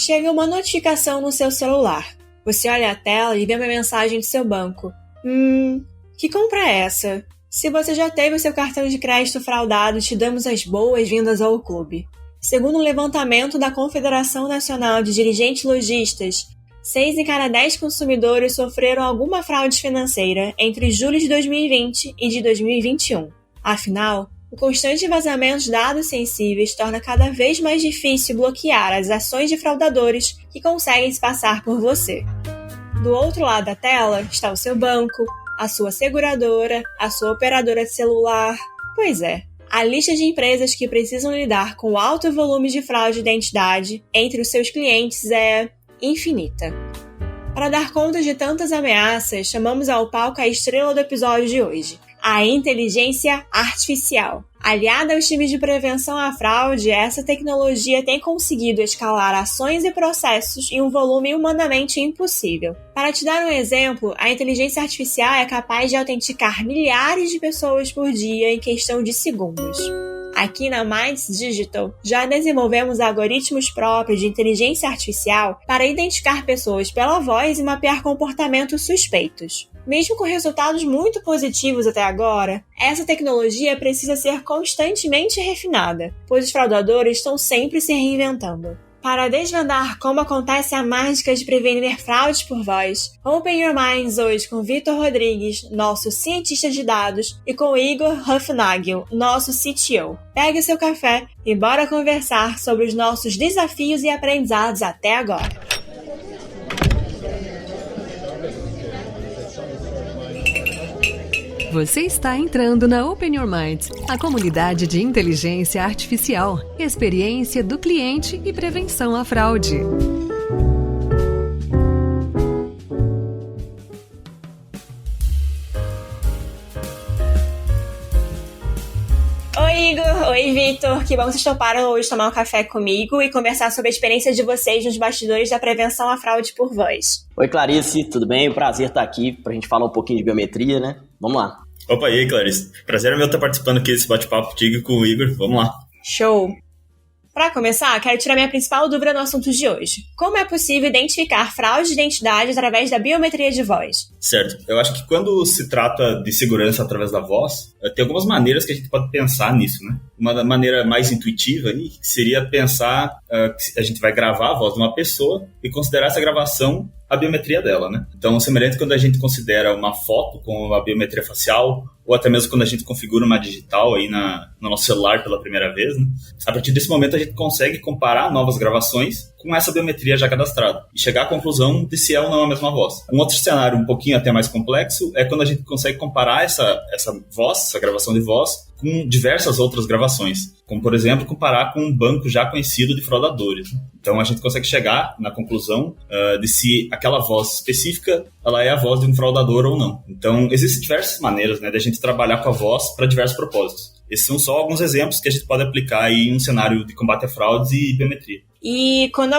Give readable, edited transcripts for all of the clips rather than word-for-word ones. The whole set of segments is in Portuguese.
chega uma notificação no seu celular. Você olha a tela e vê uma mensagem do seu banco. Que compra é essa? Se você já teve o seu cartão de crédito fraudado, te damos as boas-vindas ao clube. Segundo um levantamento da Confederação Nacional de Dirigentes Lojistas, 6 em cada 10 consumidores sofreram alguma fraude financeira entre julho de 2020 e de 2021. Afinal, o constante vazamento de dados sensíveis torna cada vez mais difícil bloquear as ações de fraudadores que conseguem se passar por você. Do outro lado da tela está o seu banco, a sua seguradora, a sua operadora de celular. Pois é, a lista de empresas que precisam lidar com alto volume de fraude de identidade entre os seus clientes é infinita. Para dar conta de tantas ameaças, chamamos ao palco a estrela do episódio de hoje, a inteligência artificial. Aliada aos times de prevenção à fraude, essa tecnologia tem conseguido escalar ações e processos em um volume humanamente impossível. Para te dar um exemplo, a inteligência artificial é capaz de autenticar milhares de pessoas por dia em questão de segundos. Aqui na Minds Digital, já desenvolvemos algoritmos próprios de inteligência artificial para identificar pessoas pela voz e mapear comportamentos suspeitos. Mesmo com resultados muito positivos até agora, essa tecnologia precisa ser constantemente refinada, pois os fraudadores estão sempre se reinventando. Para desvendar como acontece a mágica de prevenir fraudes por voz, Open Your Minds hoje com Vitor Rodrigues, nosso cientista de dados, e com Igor Hufnagel, nosso CTO. Pegue seu café e bora conversar sobre os nossos desafios e aprendizados até agora. Você está entrando na Open Your Minds, a comunidade de inteligência artificial, experiência do cliente e prevenção à fraude. Oi Igor, oi Vitor, que bom que vocês toparam hoje tomar um café comigo e conversar sobre a experiência de vocês nos bastidores da prevenção à fraude por voz. Oi Clarice, tudo bem? Prazer estar aqui pra gente falar um pouquinho de biometria, né? Vamos lá. Opa, e aí Clarice? Prazer é meu estar participando aqui desse bate-papo contigo e com o Igor, vamos lá. Show! Para começar, quero tirar minha principal dúvida no assunto de hoje. Como é possível identificar fraude de identidade através da biometria de voz? Certo. Eu acho que quando se trata de segurança através da voz, tem algumas maneiras que a gente pode pensar nisso, né? Uma maneira mais intuitiva aí seria pensar que a gente vai gravar a voz de uma pessoa e considerar essa gravação a biometria dela, né? Então, semelhante quando a gente considera uma foto com a biometria facial, ou até mesmo quando a gente configura uma digital aí no nosso celular pela primeira vez, né? A partir desse momento a gente consegue comparar novas gravações com essa biometria já cadastrada e chegar à conclusão de se é ou não a mesma voz. Um outro cenário um pouquinho até mais complexo é quando a gente consegue comparar essa voz, essa gravação de voz, com diversas outras gravações, como, por exemplo, comparar com um banco já conhecido de fraudadores. Então, a gente consegue chegar na conclusão de se aquela voz específica ela é a voz de um fraudador ou não. Então, existem diversas maneiras, né, de a gente trabalhar com a voz para diversos propósitos. Esses são só alguns exemplos que a gente pode aplicar aí em um cenário de combate a fraudes e biometria. E quando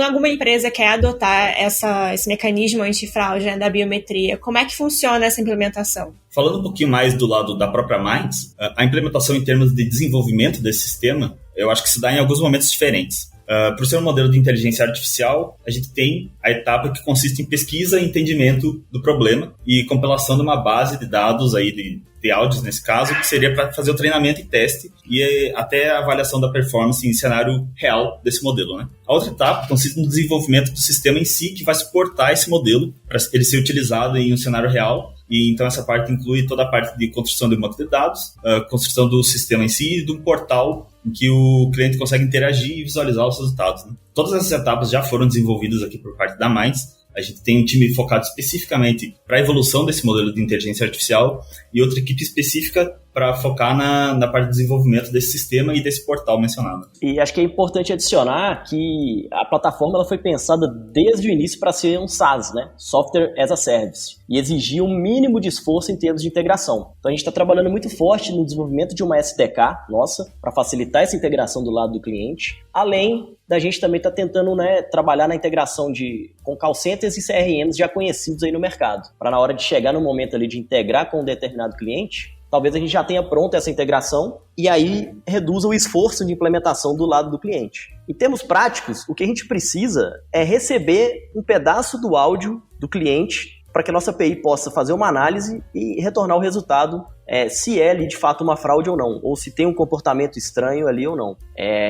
alguma empresa quer adotar esse mecanismo antifraude, né, da biometria, como é que funciona essa implementação? Falando um pouquinho mais do lado da própria Minds, a implementação em termos de desenvolvimento desse sistema, eu acho que se dá em alguns momentos diferentes. Por ser um modelo de inteligência artificial, a gente tem a etapa que consiste em pesquisa e entendimento do problema e compilação de uma base de dados aí de áudios, nesse caso, que seria para fazer o treinamento e teste e até a avaliação da performance em cenário real desse modelo, né? A outra etapa consiste no desenvolvimento do sistema em si, que vai suportar esse modelo para ele ser utilizado em um cenário real. E então essa parte inclui toda a parte de construção de um banco de dados, construção do sistema em si e de um portal em que o cliente consegue interagir e visualizar os resultados, né? Todas essas etapas já foram desenvolvidas aqui por parte da Minds. A gente tem um time focado especificamente para a evolução desse modelo de inteligência artificial e outra equipe específica para focar na parte de desenvolvimento desse sistema e desse portal mencionado. E acho que é importante adicionar que a plataforma ela foi pensada desde o início para ser um SaaS, né? Software as a Service, e exigia um mínimo de esforço em termos de integração. Então a gente está trabalhando muito forte no desenvolvimento de uma SDK nossa para facilitar essa integração do lado do cliente, além da gente também estar tentando, né, trabalhar na integração com call centers e CRMs já conhecidos aí no mercado, para na hora de chegar no momento ali de integrar com um determinado cliente, talvez a gente já tenha pronto essa integração e aí reduza o esforço de implementação do lado do cliente. Em termos práticos, o que a gente precisa é receber um pedaço do áudio do cliente para que a nossa API possa fazer uma análise e retornar o resultado, se é ali de fato uma fraude ou não, ou se tem um comportamento estranho ali ou não.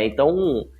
Então,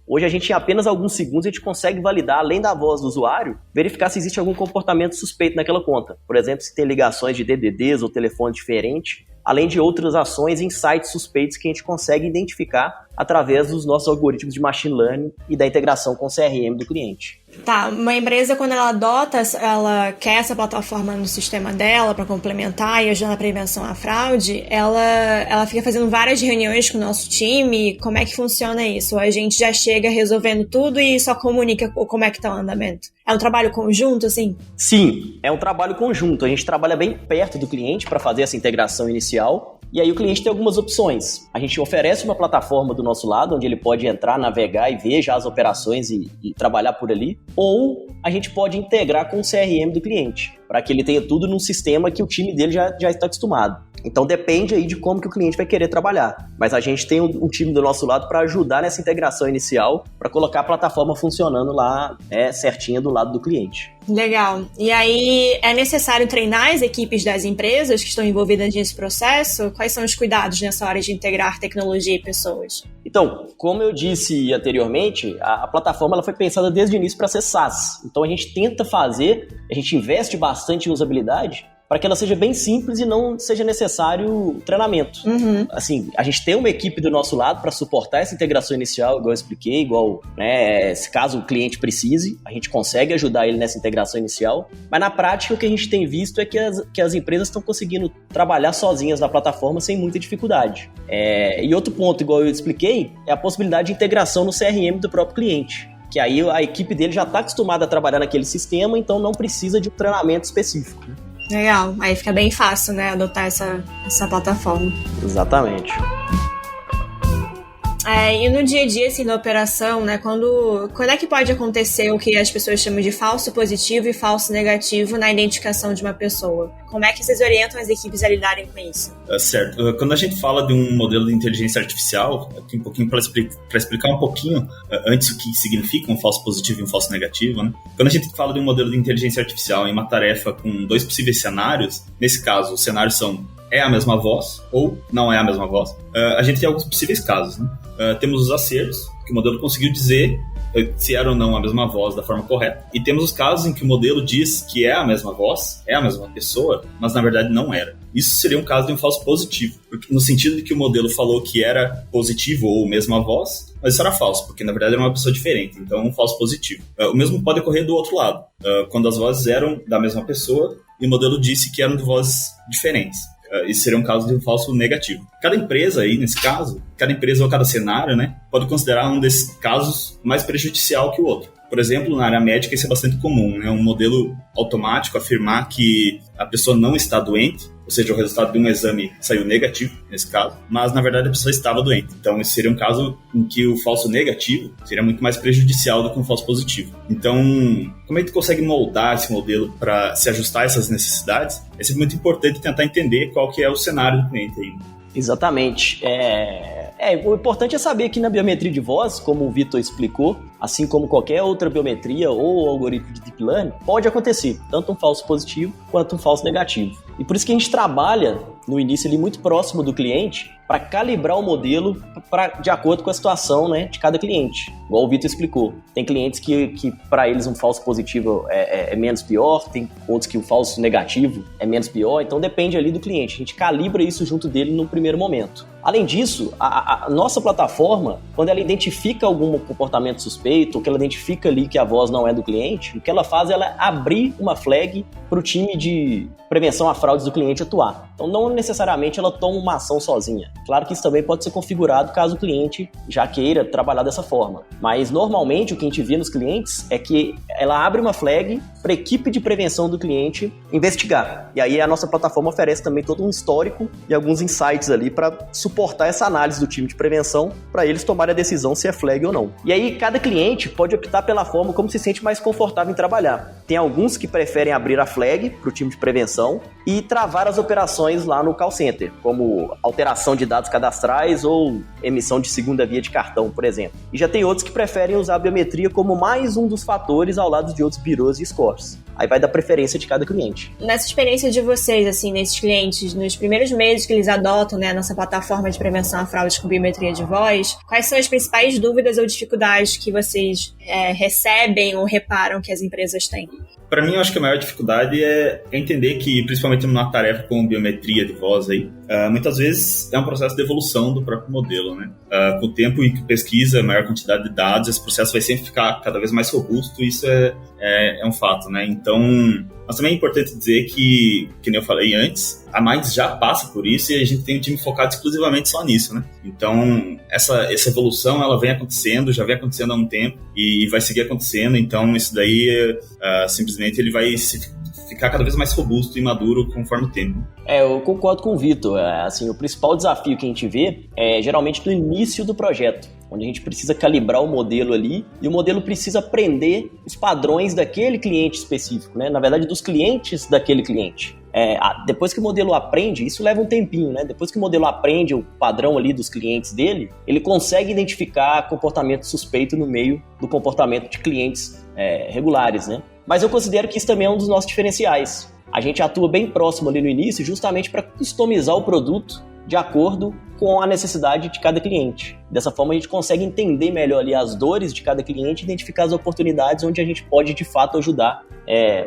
hoje a gente, em apenas alguns segundos, a gente consegue validar, além da voz do usuário, verificar se existe algum comportamento suspeito naquela conta. Por exemplo, se tem ligações de DDDs ou telefone diferente, além de outras ações em sites suspeitos que a gente consegue identificar através dos nossos algoritmos de machine learning e da integração com o CRM do cliente. Tá, uma empresa, quando ela adota, ela quer essa plataforma no sistema dela para complementar e ajudar na prevenção à fraude, ela fica fazendo várias reuniões com o nosso time. Como é que funciona isso? A gente já chega resolvendo tudo e só comunica como é que tá o andamento? É um trabalho conjunto, assim? Sim, é um trabalho conjunto. A gente trabalha bem perto do cliente para fazer essa integração inicial. E aí o cliente tem algumas opções. A gente oferece uma plataforma do nosso lado, onde ele pode entrar, navegar e ver já as operações e trabalhar por ali. Ou a gente pode integrar com o CRM do cliente, para que ele tenha tudo num sistema que o time dele já está acostumado. Então depende aí de como que o cliente vai querer trabalhar. Mas a gente tem um time do nosso lado para ajudar nessa integração inicial, para colocar a plataforma funcionando lá certinha do lado do cliente. Legal. E aí, é necessário treinar as equipes das empresas que estão envolvidas nesse processo? Quais são os cuidados nessa hora de integrar tecnologia e pessoas? Então, como eu disse anteriormente, a plataforma ela foi pensada desde o início para ser SaaS. Então a gente tenta fazer, a gente investe bastante em usabilidade para que ela seja bem simples e não seja necessário treinamento. Uhum. Assim, a gente tem uma equipe do nosso lado para suportar essa integração inicial, igual eu expliquei, se caso o cliente precise, a gente consegue ajudar ele nessa integração inicial, mas na prática o que a gente tem visto é que as empresas estão conseguindo trabalhar sozinhas na plataforma sem muita dificuldade. E outro ponto, igual eu expliquei, é a possibilidade de integração no CRM do próprio cliente, que aí a equipe dele já está acostumada a trabalhar naquele sistema, então não precisa de um treinamento específico. Legal, aí fica bem fácil, né, adotar essa plataforma. Exatamente. E no dia a dia, assim, na operação, né, quando é que pode acontecer o que as pessoas chamam de falso positivo e falso negativo na identificação de uma pessoa? Como é que vocês orientam as equipes a lidarem com isso? Certo. Quando a gente fala de um modelo de inteligência artificial, aqui um pouquinho para explicar um pouquinho antes o que significa um falso positivo e um falso negativo, né? Quando a gente fala de um modelo de inteligência artificial em uma tarefa com 2 possíveis cenários, nesse caso, os cenários são a mesma voz ou não é a mesma voz, a gente tem alguns possíveis casos, né? Temos os acertos, que o modelo conseguiu dizer se era ou não a mesma voz da forma correta. E temos os casos em que o modelo diz que é a mesma voz, é a mesma pessoa, mas na verdade não era. Isso seria um caso de um falso positivo, porque, no sentido de que o modelo falou que era positivo ou mesma voz, mas isso era falso, porque na verdade era uma pessoa diferente, então um falso positivo. O mesmo pode ocorrer do outro lado, quando as vozes eram da mesma pessoa e o modelo disse que eram de vozes diferentes. Isso seria um caso de um falso negativo. Cada empresa aí, nesse caso, cada empresa ou cada cenário, né, pode considerar um desses casos mais prejudicial que o outro. Por exemplo, na área médica isso é bastante comum, né? Um modelo automático afirmar que a pessoa não está doente, ou seja, o resultado de um exame saiu negativo, nesse caso, mas na verdade a pessoa estava doente. Então esse seria um caso em que o falso negativo seria muito mais prejudicial do que um falso positivo. Então, como é que tu consegue moldar esse modelo para se ajustar a essas necessidades? É sempre muito importante tentar entender qual que é o cenário do cliente aí. Exatamente. O importante é saber que na biometria de voz, como o Vitor explicou, assim como qualquer outra biometria ou algoritmo de deep learning, pode acontecer tanto um falso positivo quanto um falso negativo. E por isso que a gente trabalha no início ali muito próximo do cliente para calibrar o modelo de acordo com a situação, né, de cada cliente. Igual o Vitor explicou. Tem clientes que para eles um falso positivo é menos pior, tem outros que o falso negativo é menos pior, então depende ali do cliente. A gente calibra isso junto dele no primeiro momento. Além disso, a nossa plataforma, quando ela identifica algum comportamento suspeito, ou que ela identifica ali que a voz não é do cliente, o que ela faz é ela abrir uma flag para o time de prevenção a fraudes do cliente atuar. Então, não necessariamente ela toma uma ação sozinha. Claro que isso também pode ser configurado caso o cliente já queira trabalhar dessa forma. Mas, normalmente, o que a gente vê nos clientes é que ela abre uma flag para a equipe de prevenção do cliente investigar. E aí a nossa plataforma oferece também todo um histórico e alguns insights ali para suportar essa análise do time de prevenção para eles tomarem a decisão se é flag ou não. E aí, cada cliente pode optar pela forma como se sente mais confortável em trabalhar. Tem alguns que preferem abrir a flag para o time de prevenção e travar as operações lá no call center, como alteração de dados cadastrais ou emissão de segunda via de cartão, por exemplo. E já tem outros que preferem usar a biometria como mais um dos fatores ao lado de outros birôs e scores. Aí vai da preferência de cada cliente. Nessa experiência de vocês, assim, nesses clientes, nos primeiros meses que eles adotam, né, nossa plataforma de prevenção a fraudes com biometria de voz, quais são as principais dúvidas ou dificuldades que vocês recebem ou reparam que as empresas têm? Para mim, eu acho que a maior dificuldade é entender que, principalmente numa tarefa com biometria de voz, muitas vezes é um processo de evolução do próprio modelo, né? Com o tempo em que pesquisa, maior quantidade de dados, esse processo vai sempre ficar cada vez mais robusto, isso é um fato, né? Então, mas também é importante dizer que nem eu falei antes, a Minds já passa por isso e a gente tem um time focado exclusivamente só nisso, né? Então, essa evolução, ela vem acontecendo, já vem acontecendo há um tempo e vai seguir acontecendo, então isso daí simplesmente ele vai ficar cada vez mais robusto e maduro conforme o tempo. Eu concordo com o Vitor. Assim, o principal desafio que a gente vê é geralmente no início do projeto, onde a gente precisa calibrar o modelo ali e o modelo precisa aprender os padrões daquele cliente específico, né? Na verdade, dos clientes daquele cliente. Depois que o modelo aprende, isso leva um tempinho, né? Depois que o modelo aprende o padrão ali dos clientes dele, ele consegue identificar comportamento suspeito no meio do comportamento de clientes regulares, né? Mas eu considero que isso também é um dos nossos diferenciais. A gente atua bem próximo ali no início justamente para customizar o produto de acordo com a necessidade de cada cliente. Dessa forma, a gente consegue entender melhor ali as dores de cada cliente e identificar as oportunidades onde a gente pode, de fato, ajudar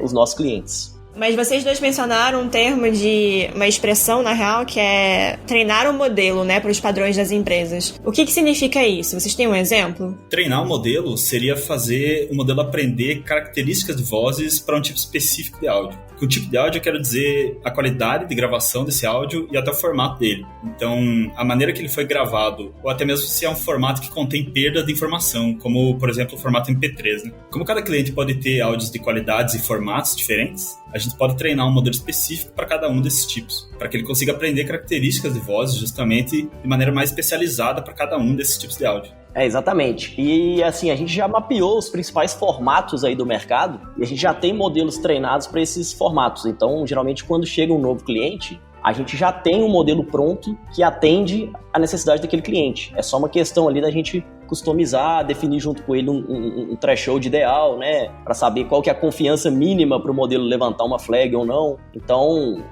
os nossos clientes. Mas vocês dois mencionaram um termo de uma expressão, na real, que é treinar o modelo, né, para os padrões das empresas. O que significa isso? Vocês têm um exemplo? Treinar o modelo seria fazer o modelo aprender características de vozes para um tipo específico de áudio. Com o tipo de áudio eu quero dizer a qualidade de gravação desse áudio e até o formato dele. Então, a maneira que ele foi gravado, ou até mesmo se é um formato que contém perda de informação, como, por exemplo, o formato MP3, né? Como cada cliente pode ter áudios de qualidades e formatos diferentes, a gente pode treinar um modelo específico para cada um desses tipos, para que ele consiga aprender características de vozes justamente de maneira mais especializada para cada um desses tipos de áudio. Exatamente. E assim, a gente já mapeou os principais formatos aí do mercado e a gente já tem modelos treinados para esses formatos. Então, geralmente, quando chega um novo cliente, a gente já tem um modelo pronto que atende a necessidade daquele cliente. É só uma questão ali da gente customizar, definir junto com ele um threshold ideal, né? Para saber qual que é a confiança mínima para o modelo levantar uma flag ou não. Então,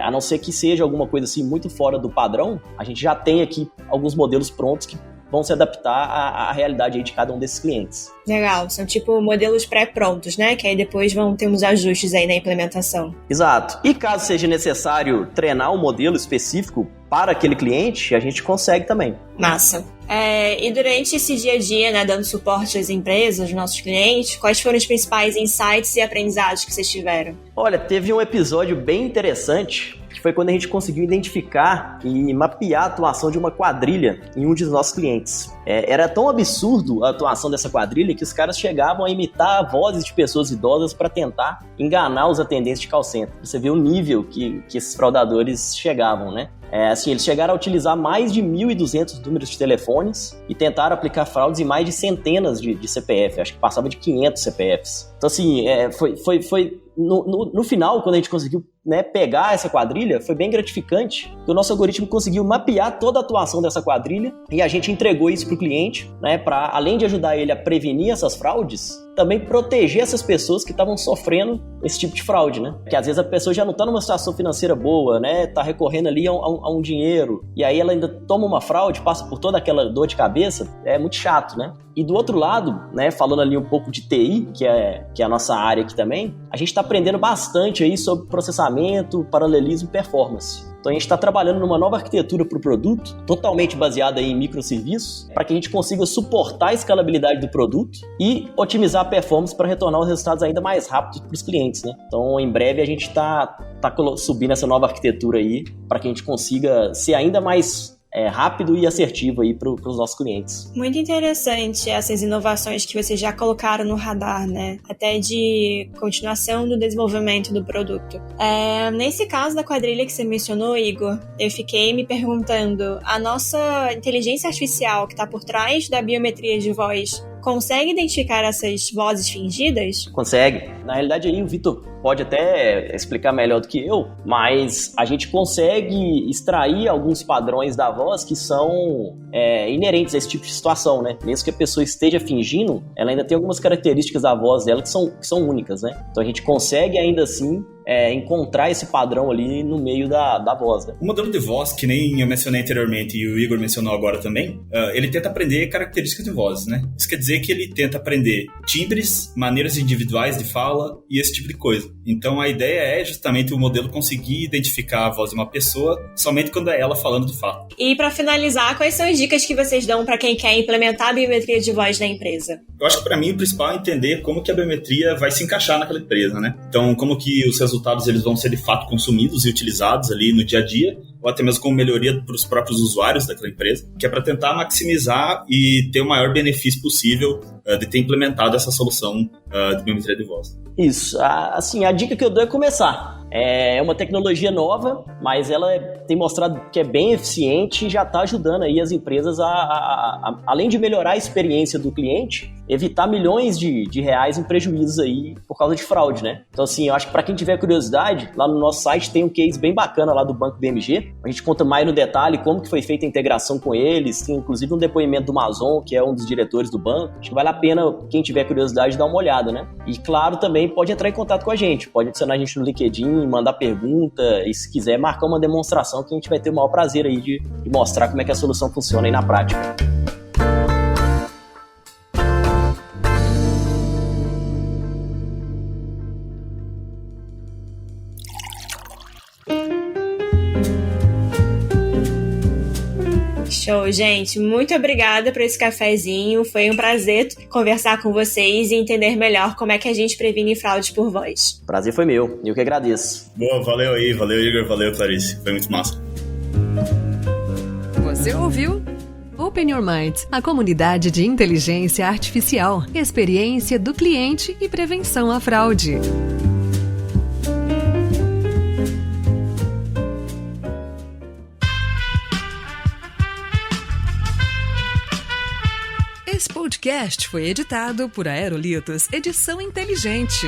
a não ser que seja alguma coisa assim muito fora do padrão, a gente já tem aqui alguns modelos prontos que vão se adaptar à realidade aí de cada um desses clientes. Legal, são tipo modelos pré-prontos, né? Que aí depois vão ter uns ajustes aí na implementação. Exato. E caso seja necessário treinar um modelo específico para aquele cliente, a gente consegue também. Massa. E durante esse dia a dia, né, dando suporte às empresas, aos nossos clientes, quais foram os principais insights e aprendizados que vocês tiveram? Olha, teve um episódio bem interessante, que foi quando a gente conseguiu identificar e mapear a atuação de uma quadrilha em um dos nossos clientes. Era tão absurdo a atuação dessa quadrilha que os caras chegavam a imitar vozes de pessoas idosas para tentar enganar os atendentes de call center. Você vê o nível que esses fraudadores chegavam, né? Assim, eles chegaram a utilizar mais de 1.200 números de telefones e tentaram aplicar fraudes em mais de centenas de CPF, acho que passava de 500 CPFs. Então, assim, foi no final, quando a gente conseguiu, né, pegar essa quadrilha, foi bem gratificante, porque o nosso algoritmo conseguiu mapear toda a atuação dessa quadrilha e a gente entregou isso para o cliente, né, para, além de ajudar ele a prevenir essas fraudes, também proteger essas pessoas que estavam sofrendo esse tipo de fraude, né? Porque às vezes a pessoa já não está numa situação financeira boa, né? Tá recorrendo ali a um dinheiro, e aí ela ainda toma uma fraude, passa por toda aquela dor de cabeça, é muito chato, né? E do outro lado, né, falando ali um pouco de TI, que é a nossa área aqui também, a gente está aprendendo bastante aí sobre processamento, paralelismo e performance. Então a gente está trabalhando numa nova arquitetura para o produto, totalmente baseada em microserviços, para que a gente consiga suportar a escalabilidade do produto e otimizar a performance para retornar os resultados ainda mais rápidos para os clientes, né? Então, em breve, a gente está subindo essa nova arquitetura aí para que a gente consiga ser ainda mais rápido e assertivo aí para os nossos clientes. Muito interessante essas inovações que vocês já colocaram no radar, né? Até de continuação do desenvolvimento do produto. Nesse caso da quadrilha que você mencionou, Igor, eu fiquei me perguntando, a nossa inteligência artificial que está por trás da biometria de voz consegue identificar essas vozes fingidas? Consegue. Na realidade, aí o Vitor pode até explicar melhor do que eu, mas a gente consegue extrair alguns padrões da voz que são inerentes a esse tipo de situação, né? Mesmo que a pessoa esteja fingindo, ela ainda tem algumas características da voz dela que são únicas, né? Então a gente consegue ainda assim encontrar esse padrão ali no meio da voz, né? O modelo de voz, que nem eu mencionei anteriormente e o Igor mencionou agora também, ele tenta aprender características de voz, né? Isso quer dizer que ele tenta aprender timbres, maneiras individuais de fala e esse tipo de coisa. Então a ideia é justamente o modelo conseguir identificar a voz de uma pessoa somente quando é ela falando de fato. E para finalizar, quais são as dicas que vocês dão para quem quer implementar a biometria de voz na empresa? Eu acho que para mim o principal é entender como que a biometria vai se encaixar naquela empresa, né? Então como que os resultados eles vão ser de fato consumidos e utilizados ali no dia a dia, ou até mesmo como melhoria para os próprios usuários daquela empresa, que é para tentar maximizar e ter o maior benefício possível de ter implementado essa solução de biometria de voz. Isso. Assim, a dica que eu dou é começar. É uma tecnologia nova, mas ela tem mostrado que é bem eficiente e já está ajudando aí as empresas além de melhorar a experiência do cliente, evitar milhões de reais em prejuízos aí por causa de fraude, né? Então, assim, eu acho que para quem tiver curiosidade, lá no nosso site tem um case bem bacana lá do Banco BMG. A gente conta mais no detalhe como que foi feita a integração com eles. Tem, inclusive, um depoimento do Mazon, que é um dos diretores do banco. Acho que vale a pena, quem tiver curiosidade, dar uma olhada, né? E, claro, também pode entrar em contato com a gente. Pode adicionar a gente no LinkedIn, mandar pergunta e, se quiser, marcar uma demonstração que a gente vai ter o maior prazer aí de mostrar como é que a solução funciona aí na prática. Show, gente. Muito obrigada por esse cafezinho. Foi um prazer conversar com vocês e entender melhor como é que a gente previne fraude por voz. Prazer foi meu. Eu que agradeço. Boa, valeu aí. Valeu, Igor. Valeu, Clarice. Foi muito massa. Você ouviu? Open Your Mind, a comunidade de inteligência artificial, experiência do cliente e prevenção à fraude. Esse podcast foi editado por Aerolitos Edição Inteligente.